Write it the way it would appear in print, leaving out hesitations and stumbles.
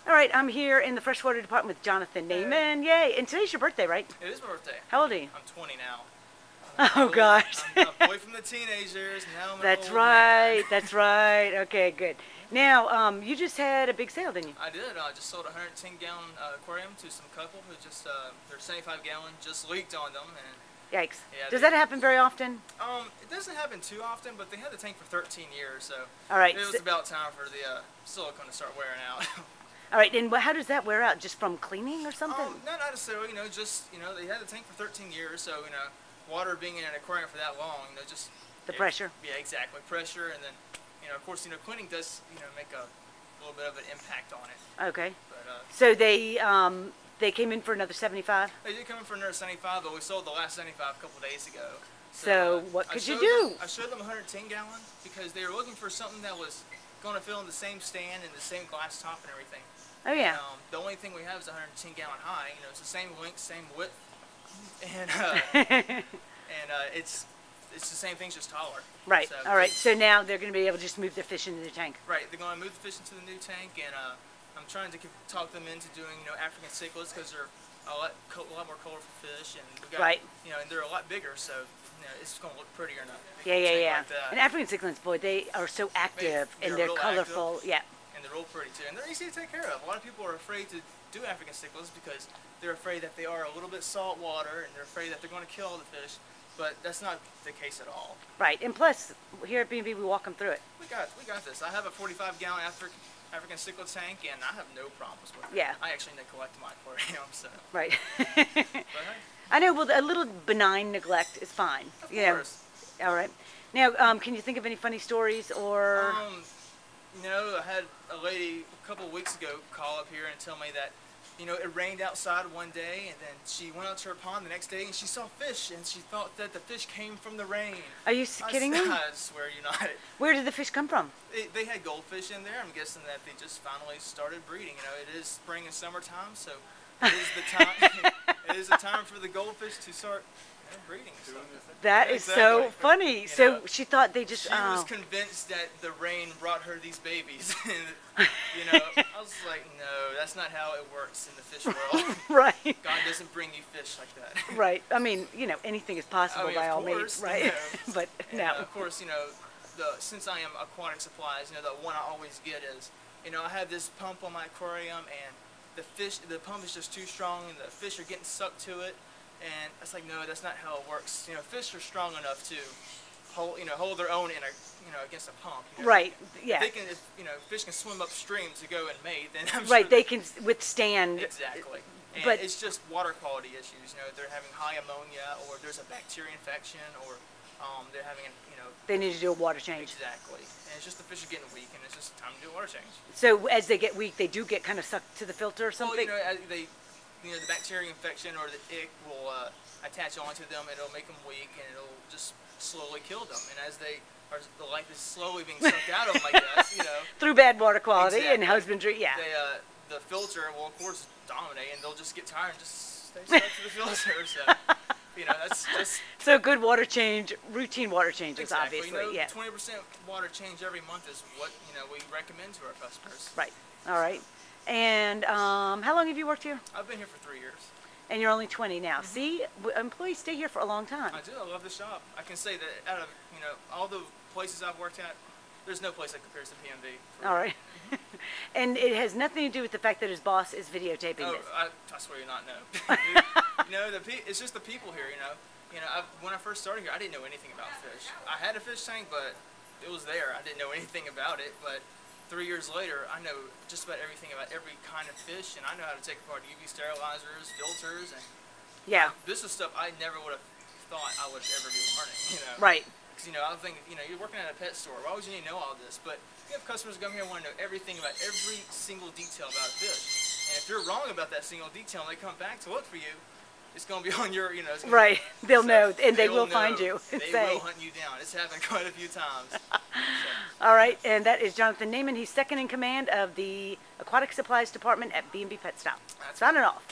All right, I'm here in the freshwater department with Jonathan Naiman. Yay! And today's your birthday, right? It is my birthday. How old are you? I'm 20 now. Oh gosh. I'm a boy from the teenagers. Now I'm an That's old right. man. That's right. Okay, good. Now, you just had a big sale, didn't you? I did. I just sold a 110-gallon aquarium to some couple who just their 75-gallon just leaked on them. And Yikes. yeah, Does that happen very often? It doesn't happen too often, but they had the tank for 13 years, so all right, it was about time for the silicone to start wearing out. All right, and how does that wear out? Just from cleaning or something? Not necessarily. Just they had the tank for 13 years, so water being in an aquarium for that long, just the pressure. Yeah, exactly, pressure, and then of course cleaning does make a little bit of an impact on it. Okay. But, so they came in for another 75. They did come in for another 75, but we sold the last 75 a couple days ago. So what could you do? I showed them a 110-gallon because they were looking for something that was going to fill in the same stand and the same glass top and everything. Oh yeah. And, the only thing we have is a 110-gallon high. It's the same length, same width, and it's the same thing, just taller. Right. So, all right. So now they're going to be able to just move their fish into the tank. Right. They're going to move the fish into the new tank, and I'm trying to talk them into doing African cichlids because they're a lot more colorful fish, and we got and they're a lot bigger, so it's going to look prettier now. Yeah. Like that. And African cichlids, boy, they are so active and they're colorful. Active, and they're real pretty too, and they're easy to take care of. A lot of people are afraid to do African cichlids because they're afraid that they are a little bit salt water, and they're afraid that they're going to kill all the fish. But that's not the case at all. Right, and plus here at B&B we walk them through it. We got this. I have a 45-gallon African cichlid tank, and I have no problems with it. Yeah. I actually neglect my aquarium, so. Right. But hey. I know. Well, a little benign neglect is fine. Of course. All right. Now, can you think of any funny stories or? I had a lady a couple of weeks ago call up here and tell me that, it rained outside one day, and then she went out to her pond the next day and she saw fish, and she thought that the fish came from the rain. Are you kidding me? I swear you're not. Where did the fish come from? They had goldfish in there. I'm guessing that they just finally started breeding. It is spring and summertime, so it is the time. It is the time for the goldfish to start breeding. So. That is so funny. So she thought they just. She was convinced that the rain brought her these babies. I was like, no, that's not how it works in the fish world. Right. God doesn't bring you fish like that. Right. I mean, anything is possible by all means, right? But no. Of course, since I am Aquatic Supplies, the one I always get is, I have this pump on my aquarium, and the pump is just too strong, and the fish are getting sucked to it. And it's like, no, that's not how it works. Fish are strong enough to hold their own in against a pump. Right. Yeah. If fish can swim upstream to go and mate, then I'm right. sure They can withstand. Exactly. And but it's just water quality issues. They're having high ammonia, or there's a bacteria infection, or they're having they need to do a water change. Exactly. And it's just the fish are getting weak, and it's just time to do a water change. So as they get weak, they do get kind of sucked to the filter or something. Well, the bacteria infection or the ick will attach onto them, and it'll make them weak, and it'll just slowly kill them. And as the life is slowly being sucked out of them, I guess, through bad water quality exactly. and husbandry, yeah. The filter will, of course, dominate, and they'll just get tired and just stay stuck to the filter. So, that's just... So good water change, routine water changes, exactly. obviously, yeah. 20% water change every month is what, we recommend to our customers. Right. All right. And how long have you worked here? I've been here for 3 years. And you're only 20 now. See, employees stay here for a long time. I do. I love the shop. I can say that out of all the places I've worked at, there's no place that compares to B&B. All right. And it has nothing to do with the fact that his boss is videotaping this. I swear you're not. No. It's just the people here. When I first started here, I didn't know anything about fish. I had a fish tank, but it was there. I didn't know anything about it, but 3 years later, I know just about everything about every kind of fish, and I know how to take apart UV sterilizers, filters, and this is stuff I never would have thought I would ever be learning. Right. Because I was thinking, you're working at a pet store. Why would you need to know all this? But you have customers who come here and want to know everything about every single detail about a fish. And if you're wrong about that single detail, and they come back to look for you, it's going to be on your, right. They'll know, and they will find you. They will hunt you down. It's happened quite a few times. All right, and that is Jonathan Naiman. He's second in command of the Aquatic Supplies Department at B&B Pet Stop. Signing off.